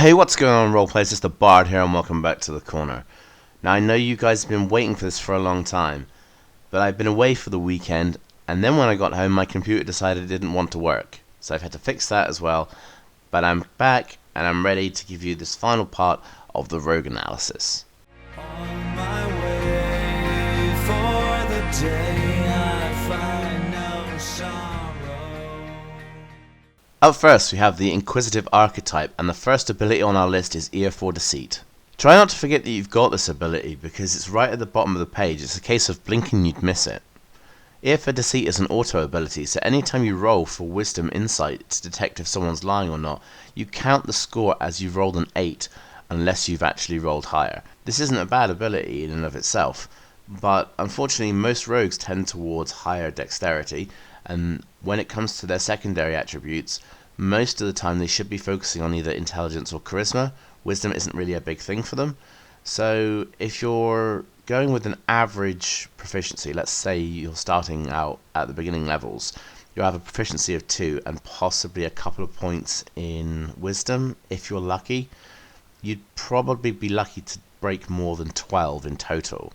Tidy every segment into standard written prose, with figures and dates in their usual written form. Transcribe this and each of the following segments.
Hey, what's going on, roleplayers? It's the Bard here, and welcome back to the corner. Now, I know you guys have been waiting for this for a long time, but I've been away for the weekend, and then when I got home, my computer decided it didn't want to work. So I've had to fix that as well, but I'm back, and I'm ready to give you this final part of the rogue analysis. On my way for the day I find no sorrow. Up first, we have the Inquisitive Archetype, and the first ability on our list is Ear for Deceit. Try not to forget that you've got this ability, because it's right at the bottom of the page. It's a case of blinking you'd miss it. Ear for Deceit is an auto ability, so anytime you roll for Wisdom Insight to detect if someone's lying or not, you count the score as you've rolled an 8, unless you've actually rolled higher. This isn't a bad ability in and of itself, but unfortunately most rogues tend towards higher dexterity, and when it comes to their secondary attributes, most of the time they should be focusing on either intelligence or charisma. Wisdom isn't really a big thing for them. So if you're going with an average proficiency, let's say you're starting out at the beginning levels, you'll have a proficiency of 2 and possibly a couple of points in wisdom if you're lucky. You'd probably be lucky to break more than 12 in total,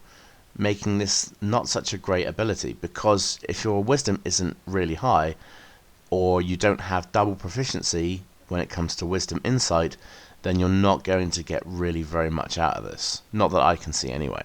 making this not such a great ability, because if your wisdom isn't really high, or you don't have double proficiency when it comes to wisdom insight, then you're not going to get really very much out of this. Not that I can see anyway.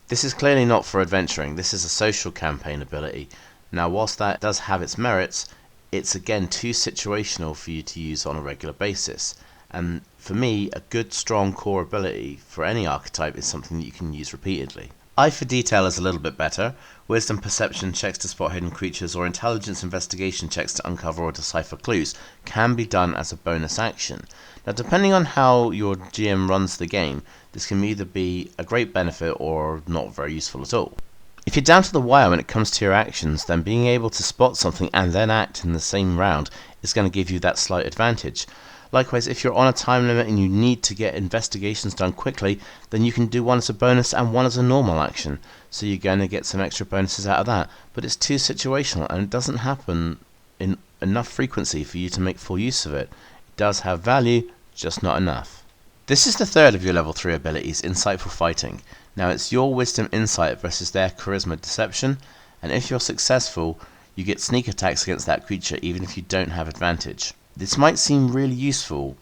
This is clearly not for adventuring. This is a social campaign ability. Now, whilst that does have its merits, it's again too situational for you to use on a regular basis. And for me, a good strong core ability for any archetype is something that you can use repeatedly. Eye for Detail is a little bit better. Wisdom Perception checks to spot hidden creatures or Intelligence Investigation checks to uncover or decipher clues can be done as a bonus action. Now, depending on how your GM runs the game, this can either be a great benefit or not very useful at all. If you're down to the wire when it comes to your actions, then being able to spot something and then act in the same round is going to give you that slight advantage. Likewise, if you're on a time limit and you need to get investigations done quickly, then you can do one as a bonus and one as a normal action. So you're going to get some extra bonuses out of that. But it's too situational and it doesn't happen in enough frequency for you to make full use of it. It does have value, just not enough. This is the third of your level 3 abilities, Insightful Fighting. Now it's your Wisdom Insight versus their Charisma Deception, and if you're successful, you get sneak attacks against that creature even if you don't have advantage. This might seem really useful,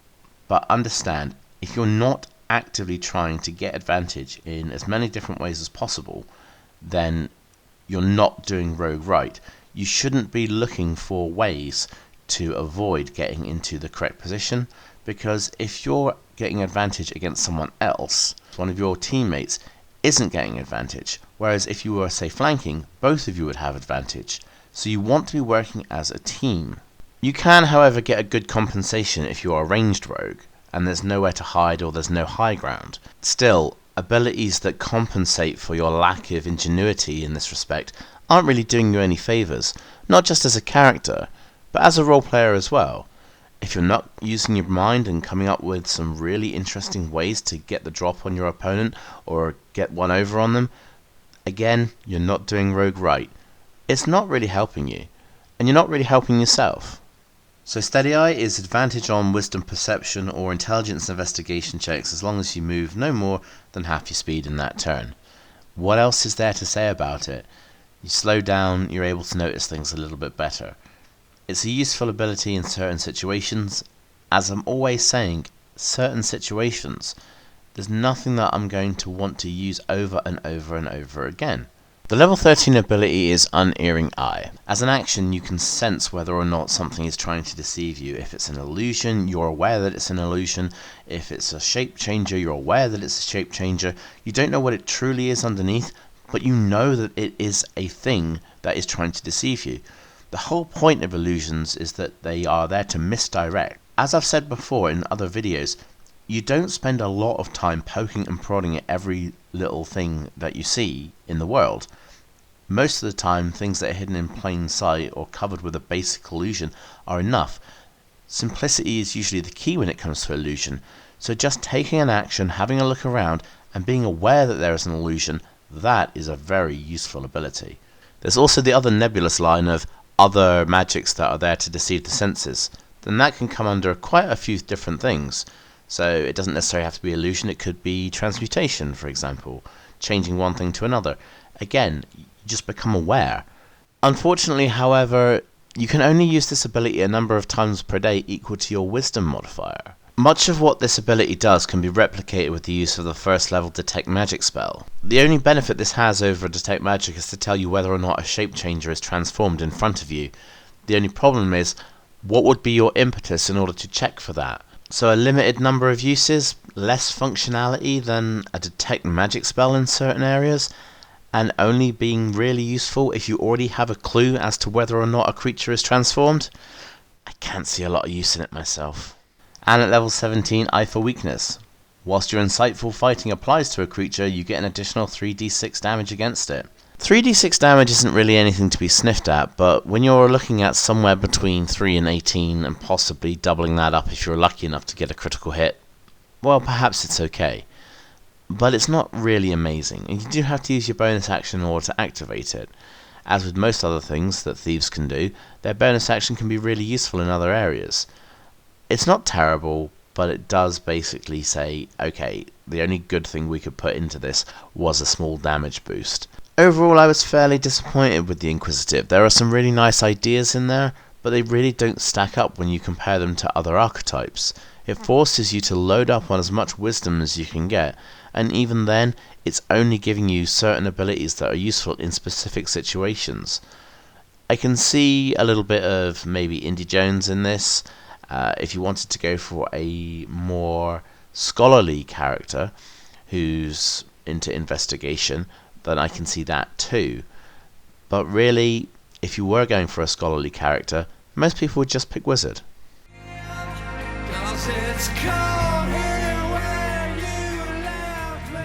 but understand, if you're not actively trying to get advantage in as many different ways as possible, then you're not doing rogue right. You shouldn't be looking for ways to avoid getting into the correct position, because if you're getting advantage against someone else, one of your teammates isn't getting advantage, whereas if you were, say, flanking, both of you would have advantage. So you want to be working as a team. You can, however, get a good compensation if you are a ranged rogue, and there's nowhere to hide or there's no high ground. Still, abilities that compensate for your lack of ingenuity in this respect aren't really doing you any favours, not just as a character, but as a role player as well. If you're not using your mind and coming up with some really interesting ways to get the drop on your opponent or get one over on them, again, you're not doing rogue right. It's not really helping you, and you're not really helping yourself. So Steady Eye is advantage on Wisdom Perception or Intelligence Investigation checks as long as you move no more than half your speed in that turn. What else is there to say about it? You slow down, you're able to notice things a little bit better. It's a useful ability in certain situations. As I'm always saying, certain situations. There's nothing that I'm going to want to use over and over and over again. The level 13 ability is Unerring Eye. As an action, you can sense whether or not something is trying to deceive you. If it's an illusion, you're aware that it's an illusion. If it's a shape changer, you're aware that it's a shape changer. You don't know what it truly is underneath, but you know that it is a thing that is trying to deceive you. The whole point of illusions is that they are there to misdirect. As I've said before in other videos, you don't spend a lot of time poking and prodding at every little thing that you see in the world. Most of the time, things that are hidden in plain sight or covered with a basic illusion are enough. Simplicity is usually the key when it comes to illusion, so just taking an action, having a look around, and being aware that there is an illusion, that is a very useful ability. There's also the other nebulous line of other magics that are there to deceive the senses. Then that can come under quite a few different things. So it doesn't necessarily have to be illusion, it could be transmutation, for example, changing one thing to another. Again, you just become aware. Unfortunately, however, you can only use this ability a number of times per day equal to your wisdom modifier. Much of what this ability does can be replicated with the use of the first level Detect Magic spell. The only benefit this has over Detect Magic is to tell you whether or not a shape changer is transformed in front of you. The only problem is, what would be your impetus in order to check for that? So a limited number of uses, less functionality than a Detect Magic spell in certain areas, and only being really useful if you already have a clue as to whether or not a creature is transformed? I can't see a lot of use in it myself. And at level 17, Eye for Weakness. Whilst your insightful fighting applies to a creature, you get an additional 3d6 damage against it. 3d6 damage isn't really anything to be sniffed at, but when you're looking at somewhere between 3 and 18, and possibly doubling that up if you're lucky enough to get a critical hit, well, perhaps it's okay. But it's not really amazing, and you do have to use your bonus action in order to activate it. As with most other things that thieves can do, their bonus action can be really useful in other areas. It's not terrible, but it does basically say, okay, the only good thing we could put into this was a small damage boost. Overall, I was fairly disappointed with the Inquisitive. There are some really nice ideas in there, but they really don't stack up when you compare them to other archetypes. It forces you to load up on as much wisdom as you can get, and even then, it's only giving you certain abilities that are useful in specific situations. I can see a little bit of maybe Indie Jones in this. If you wanted to go for a more scholarly character who's into investigation, then I can see that too. But really, if you were going for a scholarly character, most people would just pick Wizard. 'Cause it's cold here where you left me.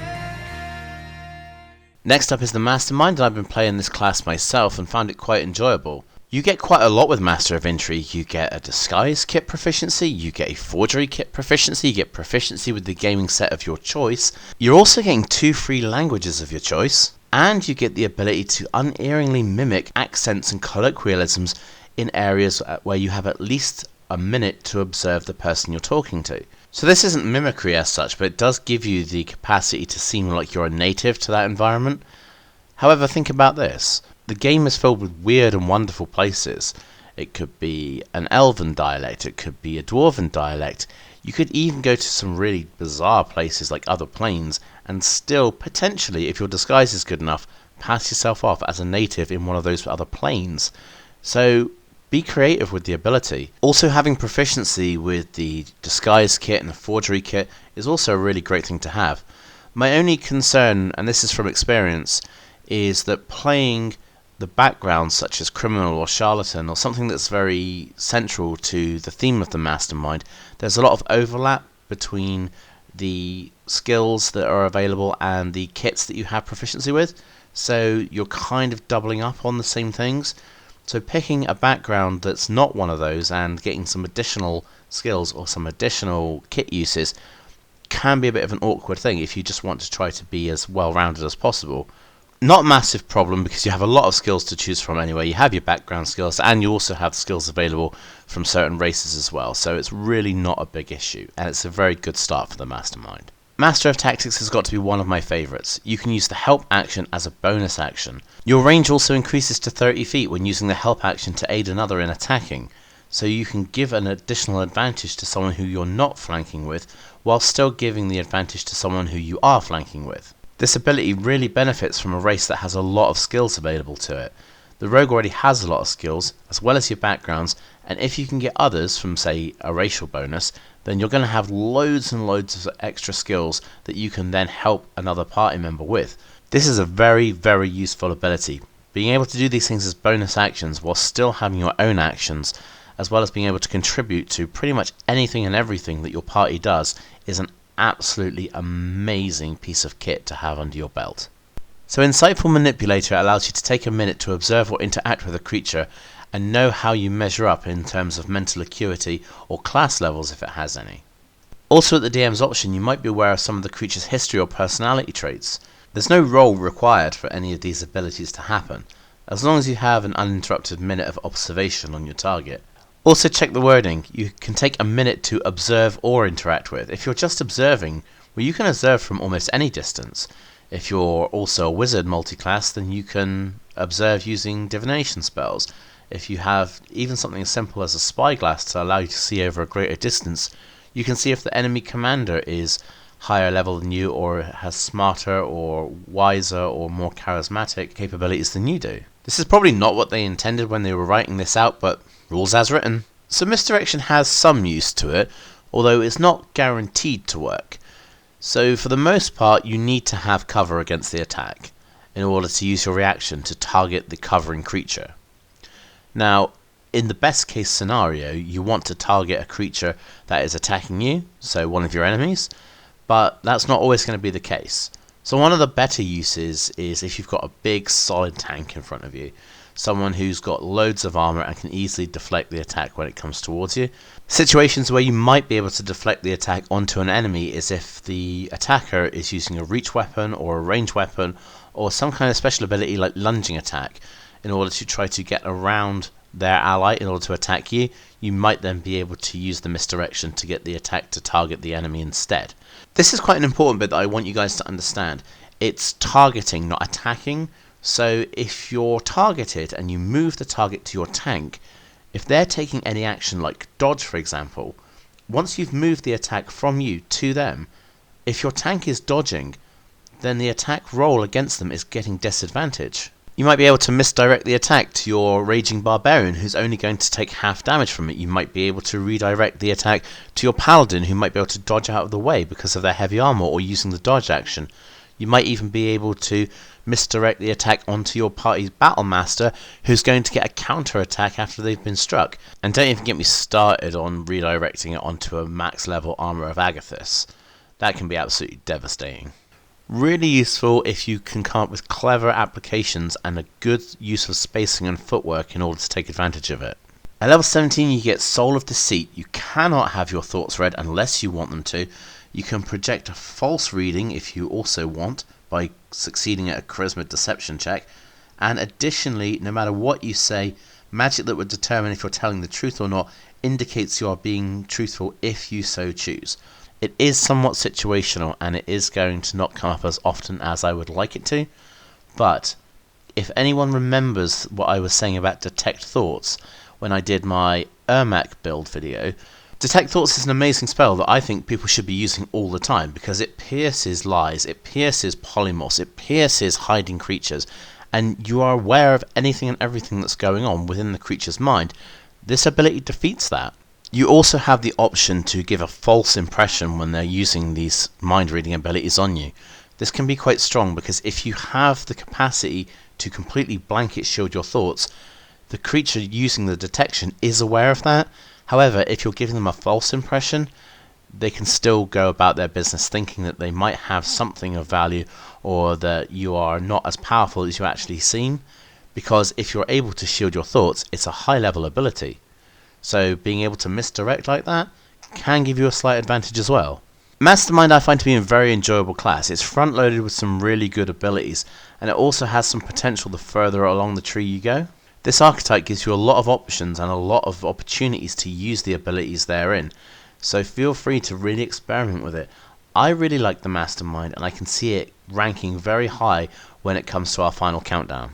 Next up is the Mastermind, and I've been playing this class myself and found it quite enjoyable. You get quite a lot with Master of Intrigue. You get a Disguise kit proficiency, you get a Forgery kit proficiency, you get proficiency with the gaming set of your choice. You're also getting 2 free languages of your choice, and you get the ability to unerringly mimic accents and colloquialisms in areas where you have at least a minute to observe the person you're talking to. So this isn't mimicry as such, but it does give you the capacity to seem like you're a native to that environment. However, think about this. The game is filled with weird and wonderful places. It could be an elven dialect, it could be a dwarven dialect. You could even go to some really bizarre places like other planes, and still, potentially, if your disguise is good enough, pass yourself off as a native in one of those other planes. So, be creative with the ability. Also, having proficiency with the Disguise kit and the Forgery kit is also a really great thing to have. My only concern, and this is from experience, is that playing the background such as criminal or charlatan or something that's very central to the theme of the Mastermind, there's a lot of overlap between the skills that are available and the kits that you have proficiency with, so you're kind of doubling up on the same things. So picking a background that's not one of those and getting some additional skills or some additional kit uses can be a bit of an awkward thing if you just want to try to be as well-rounded as possible. Not a massive problem because you have a lot of skills to choose from anyway. You have your background skills and you also have skills available from certain races as well, so it's really not a big issue, and it's a very good start for the Mastermind. Master of Tactics has got to be one of my favourites. You can use the help action as a bonus action. Your range also increases to 30 feet when using the help action to aid another in attacking, so you can give an additional advantage to someone who you're not flanking with, while still giving the advantage to someone who you are flanking with. This ability really benefits from a race that has a lot of skills available to it. The rogue already has a lot of skills, as well as your backgrounds, and if you can get others from, say, a racial bonus, then you're going to have loads and loads of extra skills that you can then help another party member with. This is a very, very useful ability. Being able to do these things as bonus actions while still having your own actions, as well as being able to contribute to pretty much anything and everything that your party does, is an absolutely amazing piece of kit to have under your belt. So Insightful Manipulator allows you to take a minute to observe or interact with a creature and know how you measure up in terms of mental acuity or class levels if it has any. Also at the DM's option, you might be aware of some of the creature's history or personality traits. There's no roll required for any of these abilities to happen, as long as you have an uninterrupted minute of observation on your target. Also check the wording. You can take a minute to observe or interact with. If you're just observing, well, you can observe from almost any distance. If you're also a wizard multiclass, then you can observe using divination spells. If you have even something as simple as a spyglass to allow you to see over a greater distance, you can see if the enemy commander is higher level than you, or has smarter or wiser or more charismatic capabilities than you do. This is probably not what they intended when they were writing this out, but rules as written. So misdirection has some use to it, although it's not guaranteed to work. So for the most part, you need to have cover against the attack in order to use your reaction to target the covering creature. Now, in the best case scenario, you want to target a creature that is attacking you, so one of your enemies, but that's not always going to be the case. So one of the better uses is if you've got a big solid tank in front of you, someone who's got loads of armor and can easily deflect the attack when it comes towards you. Situations where you might be able to deflect the attack onto an enemy is if the attacker is using a reach weapon or a range weapon or some kind of special ability like lunging attack in order to try to get around their ally in order to attack you. You might then be able to use the misdirection to get the attack to target the enemy instead. This is quite an important bit that I want you guys to understand. It's targeting, not attacking. So if you're targeted and you move the target to your tank, if they're taking any action like dodge for example, once you've moved the attack from you to them, if your tank is dodging, then the attack roll against them is getting disadvantage. You might be able to misdirect the attack to your raging barbarian who's only going to take half damage from it. You might be able to redirect the attack to your paladin who might be able to dodge out of the way because of their heavy armor or using the dodge action. You might even be able to misdirect the attack onto your party's battle master who's going to get a counter attack after they've been struck. And don't even get me started on redirecting it onto a max level armor of Agathis. That can be absolutely devastating. Really useful if you can come up with clever applications and a good use of spacing and footwork in order to take advantage of it. At level 17 you get Soul of Deceit. You cannot have your thoughts read unless you want them to. You can project a false reading if you also want by succeeding at a charisma deception check. And additionally, no matter what you say, magic that would determine if you're telling the truth or not indicates you are being truthful if you so choose. It is somewhat situational and it is going to not come up as often as I would like it to, but if anyone remembers what I was saying about Detect Thoughts when I did my Ermac build video, Detect Thoughts is an amazing spell that I think people should be using all the time because it pierces lies, it pierces polymorphs, it pierces hiding creatures, and you are aware of anything and everything that's going on within the creature's mind. This ability defeats that. You also have the option to give a false impression when they're using these mind reading abilities on you. This can be quite strong because if you have the capacity to completely blanket shield your thoughts, the creature using the detection is aware of that. However, if you're giving them a false impression, they can still go about their business thinking that they might have something of value or that you are not as powerful as you actually seem, because if you're able to shield your thoughts, it's a high level ability. So being able to misdirect like that can give you a slight advantage as well. Mastermind I find to be a very enjoyable class. It's front loaded with some really good abilities, and it also has some potential the further along the tree you go. This archetype gives you a lot of options and a lot of opportunities to use the abilities therein, so feel free to really experiment with it. I really like the Mastermind and I can see it ranking very high when it comes to our final countdown.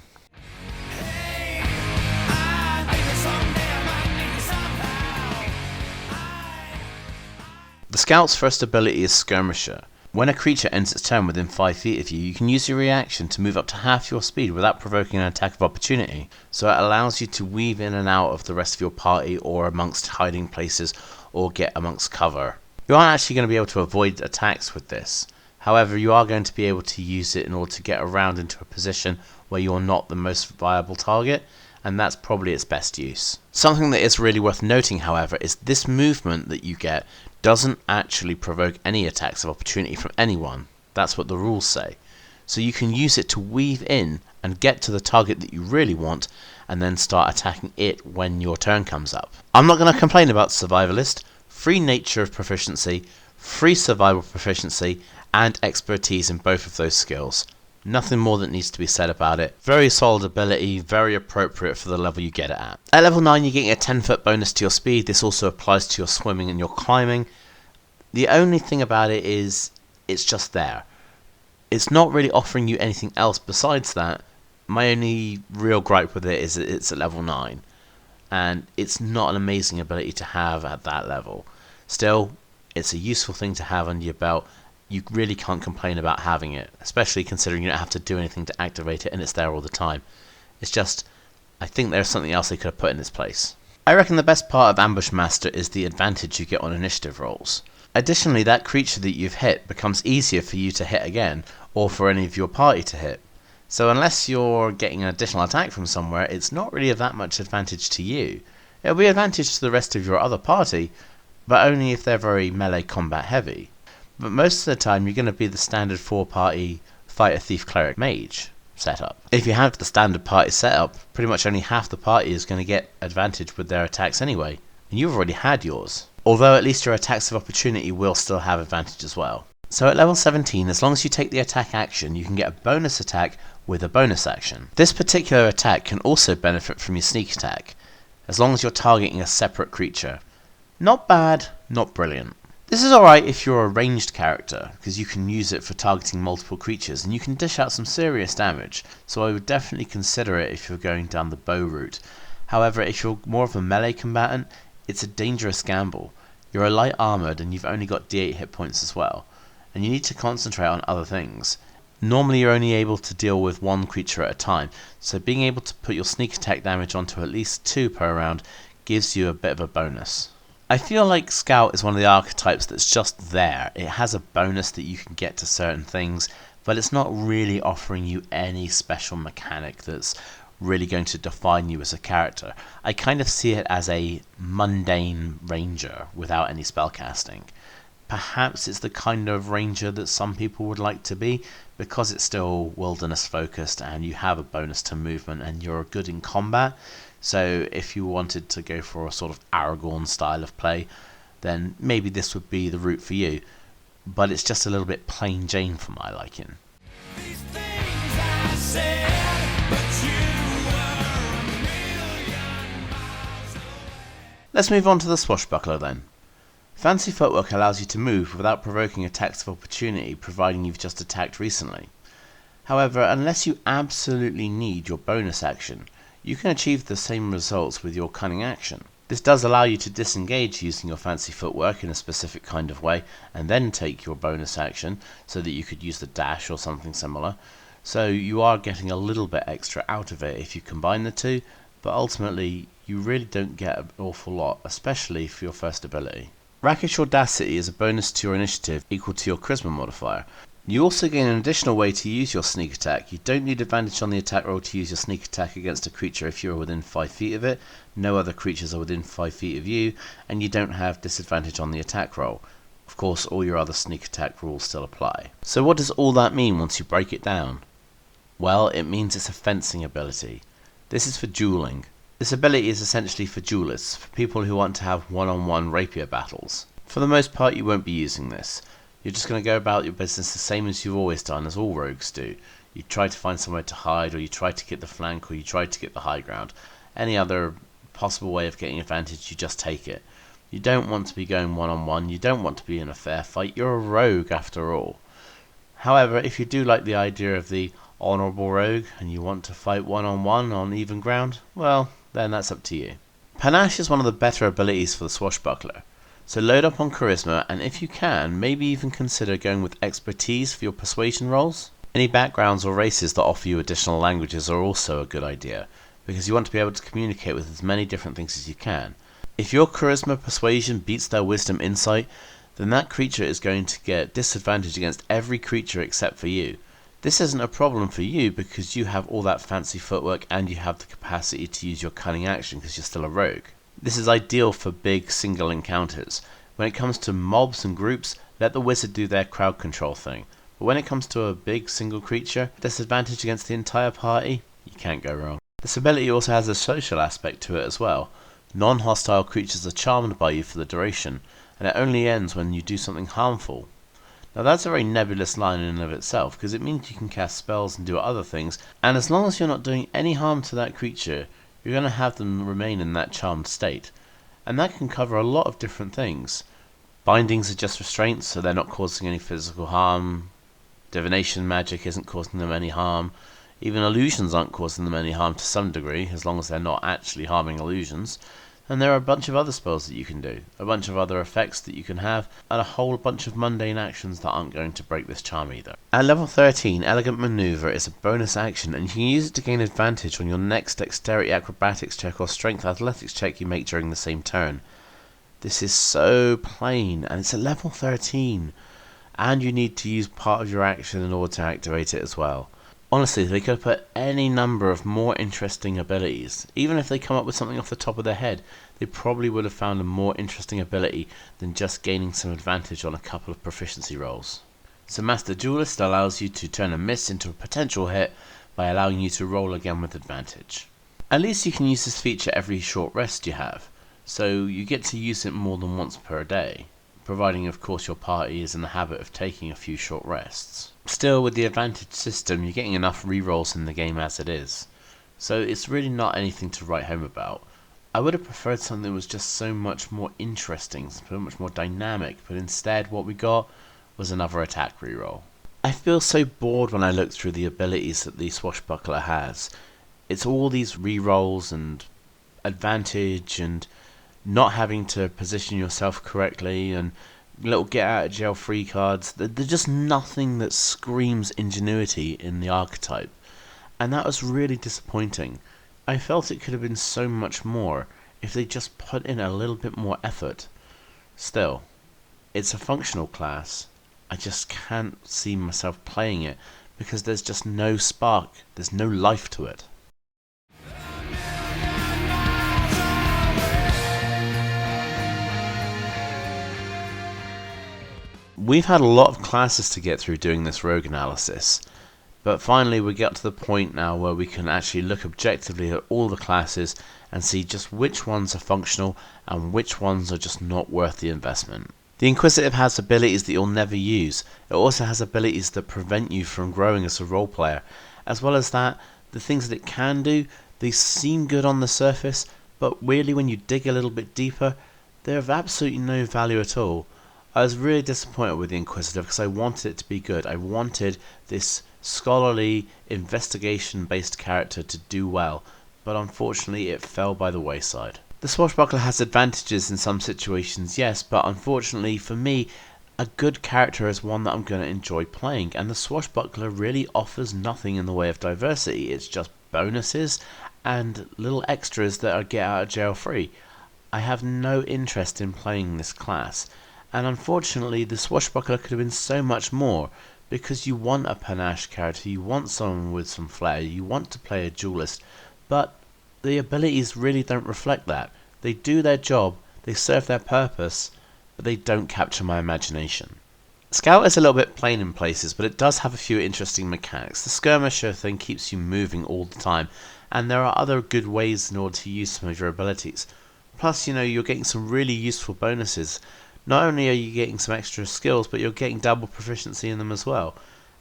The Scout's first ability is Skirmisher. When a creature ends its turn within 5 feet of you, you can use your reaction to move up to half your speed without provoking an attack of opportunity. So it allows you to weave in and out of the rest of your party or amongst hiding places or get amongst cover. You aren't actually going to be able to avoid attacks with this. However, you are going to be able to use it in order to get around into a position where you're not the most viable target, and that's probably its best use. Something that is really worth noting, however, is this movement that you get doesn't actually provoke any attacks of opportunity from anyone. That's what the rules say. So you can use it to weave in and get to the target that you really want and then start attacking it when your turn comes up. I'm not going to complain about Survivalist. Free nature of proficiency, free survival proficiency, and expertise in both of those skills. Nothing more that needs to be said about it. Very solid ability, very appropriate for the level you get it at. At level 9 you're getting a 10-foot bonus to your speed. This also applies to your swimming and your climbing. The only thing about it is it's just there. It's not really offering you anything else besides that. My only real gripe with it is that it's at level 9. And it's not an amazing ability to have at that level. Still, it's a useful thing to have under your belt. You really can't complain about having it, especially considering you don't have to do anything to activate it and it's there all the time. It's just, I think there's something else they could have put in its place. I reckon the best part of Ambush Master is the advantage you get on initiative rolls. Additionally, that creature that you've hit becomes easier for you to hit again, or for any of your party to hit. So unless you're getting an additional attack from somewhere, it's not really of that much advantage to you. It'll be advantage to the rest of your other party, but only if they're very melee combat heavy. But most of the time you're going to be the standard 4-party fighter, thief, cleric, mage setup. If you have the standard party setup, pretty much only half the party is going to get advantage with their attacks anyway, and you've already had yours. Although at least your attacks of opportunity will still have advantage as well. So at level 17, as long as you take the attack action, you can get a bonus attack with a bonus action. This particular attack can also benefit from your sneak attack, as long as you're targeting a separate creature. Not bad, not brilliant. This is alright if you're a ranged character, because you can use it for targeting multiple creatures, and you can dish out some serious damage, so I would definitely consider it if you're going down the bow route. However, if you're more of a melee combatant, it's a dangerous gamble. You're a light armoured and you've only got D8 hit points as well, and you need to concentrate on other things. Normally you're only able to deal with one creature at a time, so being able to put your sneak attack damage onto at least 2 per round gives you a bit of a bonus. I feel like Scout is one of the archetypes that's just there. It has a bonus that you can get to certain things, but it's not really offering you any special mechanic that's really going to define you as a character. I kind of see it as a mundane ranger without any spellcasting. Perhaps it's the kind of ranger that some people would like to be, because it's still wilderness focused and you have a bonus to movement and you're good in combat. So if you wanted to go for a sort of Aragorn style of play, then maybe this would be the route for you. But it's just a little bit plain Jane for my liking. These things I said, but you were a million miles away. Let's move on to the Swashbuckler then. Fancy Footwork allows you to move without provoking attacks of opportunity, providing you've just attacked recently. However, unless you absolutely need your bonus action, you can achieve the same results with your cunning action. This does allow you to disengage using your fancy footwork in a specific kind of way, and then take your bonus action, so that you could use the dash or something similar. So you are getting a little bit extra out of it if you combine the two, but ultimately you really don't get an awful lot, especially for your first ability. Rakish Audacity is a bonus to your initiative equal to your charisma modifier. You also gain an additional way to use your sneak attack. You don't need advantage on the attack roll to use your sneak attack against a creature if you're within 5 feet of it, no other creatures are within 5 feet of you, and you don't have disadvantage on the attack roll. Of course, all your other sneak attack rules still apply. So what does all that mean once you break it down? Well, it means it's a fencing ability. This is for dueling. This ability is essentially for duelists, for people who want to have one-on-one rapier battles. For the most part you won't be using this. You're just going to go about your business the same as you've always done, as all rogues do. You try to find somewhere to hide, or you try to get the flank, or you try to get the high ground. Any other possible way of getting advantage, you just take it. You don't want to be going one-on-one, you don't want to be in a fair fight, you're a rogue after all. However, if you do like the idea of the honourable rogue, and you want to fight one-on-one on even ground, well, then that's up to you. Panache is one of the better abilities for the Swashbuckler. So load up on charisma, and if you can, maybe even consider going with expertise for your persuasion rolls. Any backgrounds or races that offer you additional languages are also a good idea, because you want to be able to communicate with as many different things as you can. If your charisma persuasion beats their wisdom insight, then that creature is going to get disadvantage against every creature except for you. This isn't a problem for you because you have all that fancy footwork and you have the capacity to use your cunning action because you're still a rogue. This is ideal for big single encounters. When it comes to mobs and groups, let the wizard do their crowd control thing. But when it comes to a big single creature, disadvantage against the entire party, you can't go wrong. This ability also has a social aspect to it as well. Non-hostile creatures are charmed by you for the duration, and it only ends when you do something harmful. Now that's a very nebulous line in and of itself, because it means you can cast spells and do other things, and as long as you're not doing any harm to that creature, you're going to have them remain in that charmed state. And that can cover a lot of different things. Bindings are just restraints, so they're not causing any physical harm. Divination magic isn't causing them any harm. Even illusions aren't causing them any harm to some degree, as long as they're not actually harming illusions. And there are a bunch of other spells that you can do, a bunch of other effects that you can have, and a whole bunch of mundane actions that aren't going to break this charm either. At level 13, Elegant Maneuver is a bonus action, and you can use it to gain advantage on your next Dexterity Acrobatics check or Strength Athletics check you make during the same turn. This is so plain, and it's at level 13, and you need to use part of your action in order to activate it as well. Honestly, they could put any number of more interesting abilities. Even if they come up with something off the top of their head, they probably would have found a more interesting ability than just gaining some advantage on a couple of proficiency rolls. So Master Duelist allows you to turn a miss into a potential hit by allowing you to roll again with advantage. At least you can use this feature every short rest you have, so you get to use it more than once per day, providing of course your party is in the habit of taking a few short rests. Still, with the advantage system, you're getting enough rerolls in the game as it is, so it's really not anything to write home about. I would have preferred something that was just so much more interesting, so much more dynamic, but instead what we got was another attack reroll. I feel so bored when I look through the abilities that the Swashbuckler has. It's all these rerolls and advantage and not having to position yourself correctly and little get out of jail free cards. There's just nothing that screams ingenuity in the archetype, and that was really disappointing. I felt it could have been so much more if they just put in a little bit more effort. Still, it's a functional class. I just can't see myself playing it because there's just no spark, there's no life to it. We've had a lot of classes to get through doing this rogue analysis, but finally we get to the point now where we can actually look objectively at all the classes and see just which ones are functional and which ones are just not worth the investment. The Inquisitive has abilities that you'll never use. It also has abilities that prevent you from growing as a role player. As well as that, the things that it can do, they seem good on the surface, but really when you dig a little bit deeper, they're of absolutely no value at all. I was really disappointed with the Inquisitive because I wanted it to be good. I wanted this scholarly, investigation-based character to do well, but unfortunately it fell by the wayside. The Swashbuckler has advantages in some situations, yes, but unfortunately for me, a good character is one that I'm going to enjoy playing, and the Swashbuckler really offers nothing in the way of diversity. It's just bonuses and little extras that are get out of jail free. I have no interest in playing this class. And unfortunately, the Swashbuckler could have been so much more, because you want a Panache character, you want someone with some flair, you want to play a Duelist, but the abilities really don't reflect that. They do their job, they serve their purpose, but they don't capture my imagination. Scout is a little bit plain in places, but it does have a few interesting mechanics. The Skirmisher thing keeps you moving all the time, and there are other good ways in order to use some of your abilities. Plus, you're getting some really useful bonuses. Not only are you getting some extra skills, but you're getting double proficiency in them as well.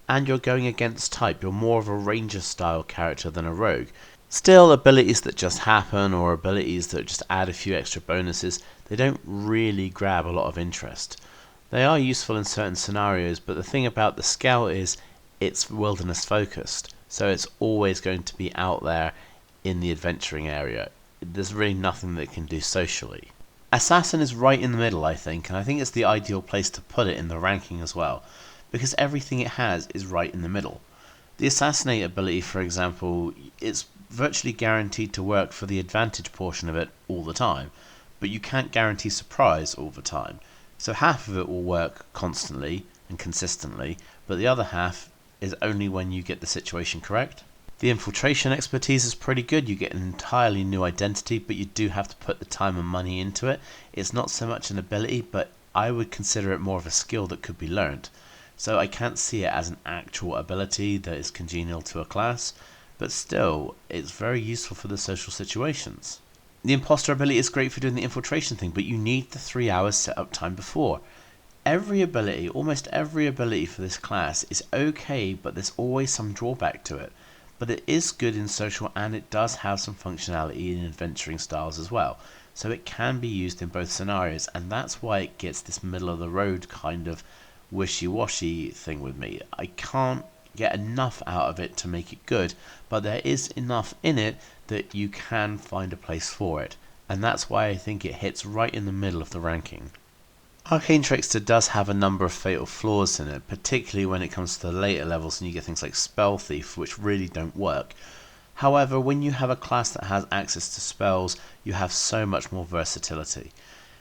And you're going against type, you're more of a ranger style character than a rogue. Still, abilities that just happen, or abilities that just add a few extra bonuses, they don't really grab a lot of interest. They are useful in certain scenarios, but the thing about the Scout is, it's wilderness focused. So it's always going to be out there in the adventuring area. There's really nothing that it can do socially. Assassin is right in the middle, I think, and I think it's the ideal place to put it in the ranking as well, because everything it has is right in the middle. The Assassinate ability, for example, it's virtually guaranteed to work for the advantage portion of it all the time, but you can't guarantee surprise all the time. So half of it will work constantly and consistently, but the other half is only when you get the situation correct. The infiltration expertise is pretty good. You get an entirely new identity, but you do have to put the time and money into it. It's not so much an ability, but I would consider it more of a skill that could be learned. So I can't see it as an actual ability that is congenial to a class, but still, it's very useful for the social situations. The imposter ability is great for doing the infiltration thing, but you need the 3 hours setup time before. Almost every ability for this class is okay, but there's always some drawback to it. But it is good in social, and it does have some functionality in adventuring styles as well. So it can be used in both scenarios, and that's why it gets this middle of the road kind of wishy-washy thing with me. I can't get enough out of it to make it good, but there is enough in it that you can find a place for it, and that's why I think it hits right in the middle of the ranking. Arcane Trickster does have a number of fatal flaws in it, particularly when it comes to the later levels and you get things like Spell Thief, which really don't work. However, when you have a class that has access to spells, you have so much more versatility.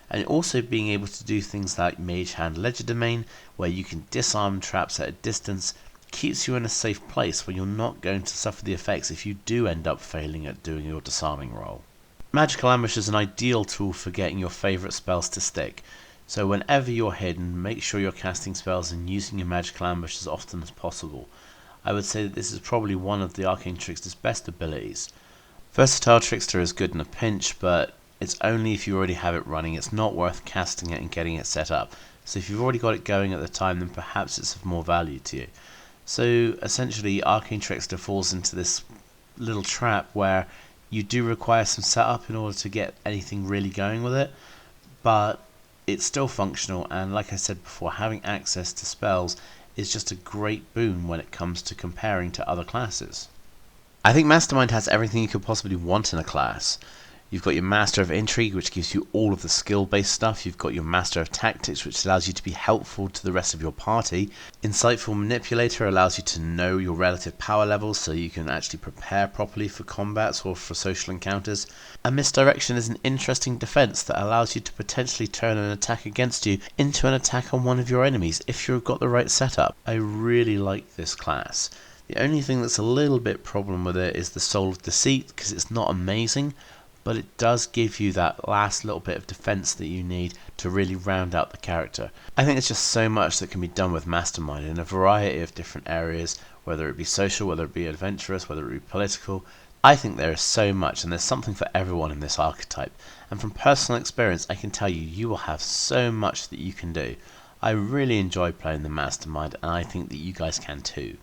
And also being able to do things like Mage Hand Legerdemain, where you can disarm traps at a distance, keeps you in a safe place where you're not going to suffer the effects if you do end up failing at doing your disarming roll. Magical Ambush is an ideal tool for getting your favourite spells to stick. So whenever you're hidden, make sure you're casting spells and using your Magical Ambush as often as possible. I would say that this is probably one of the Arcane Trickster's best abilities. Versatile Trickster is good in a pinch, but it's only if you already have it running. It's not worth casting it and getting it set up. So if you've already got it going at the time, then perhaps it's of more value to you. So essentially, Arcane Trickster falls into this little trap where you do require some setup in order to get anything really going with it, but it's still functional, and like I said before, having access to spells is just a great boon when it comes to comparing to other classes. I think Mastermind has everything you could possibly want in a class. You've got your Master of Intrigue, which gives you all of the skill-based stuff. You've got your Master of Tactics, which allows you to be helpful to the rest of your party. Insightful Manipulator allows you to know your relative power levels so you can actually prepare properly for combats or for social encounters. And Misdirection is an interesting defense that allows you to potentially turn an attack against you into an attack on one of your enemies if you've got the right setup. I really like this class. The only thing that's a little bit problem with it is the Soul of Deceit, because it's not amazing, but it does give you that last little bit of defense that you need to really round out the character. I think there's just so much that can be done with Mastermind in a variety of different areas, whether it be social, whether it be adventurous, whether it be political. I think there is so much, and there's something for everyone in this archetype. And from personal experience, I can tell you, you will have so much that you can do. I really enjoy playing the Mastermind, and I think that you guys can too.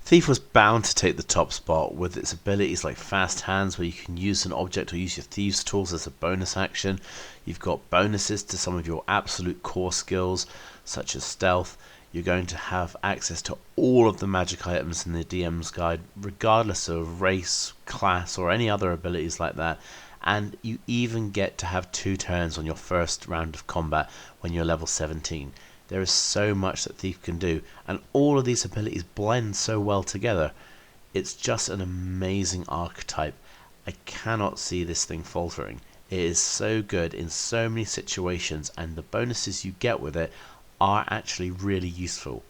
Thief was bound to take the top spot with its abilities like Fast Hands, where you can use an object or use your Thieves' Tools as a bonus action. You've got bonuses to some of your absolute core skills, such as Stealth. You're going to have access to all of the magic items in the DM's guide, regardless of race, class, or any other abilities like that. And you even get to have 2 turns on your first round of combat when you're level 17. There is so much that Thief can do, and all of these abilities blend so well together. It's just an amazing archetype. I cannot see this thing faltering. It is so good in so many situations, and the bonuses you get with it are actually really useful.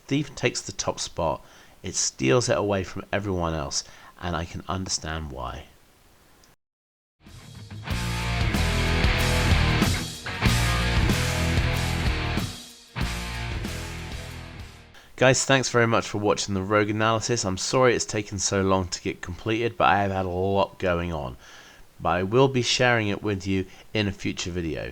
Thief takes the top spot. It steals it away from everyone else, and I can understand why. Guys, thanks very much for watching the Rogue analysis. I'm sorry it's taken so long to get completed, but I have had a lot going on. But I will be sharing it with you in a future video.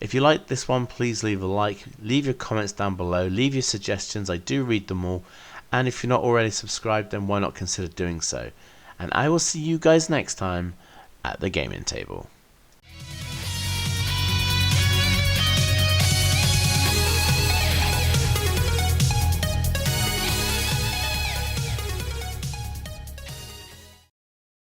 If you liked this one, please leave a like, leave your comments down below, leave your suggestions, I do read them all. And if you're not already subscribed, then why not consider doing so. And I will see you guys next time at the gaming table.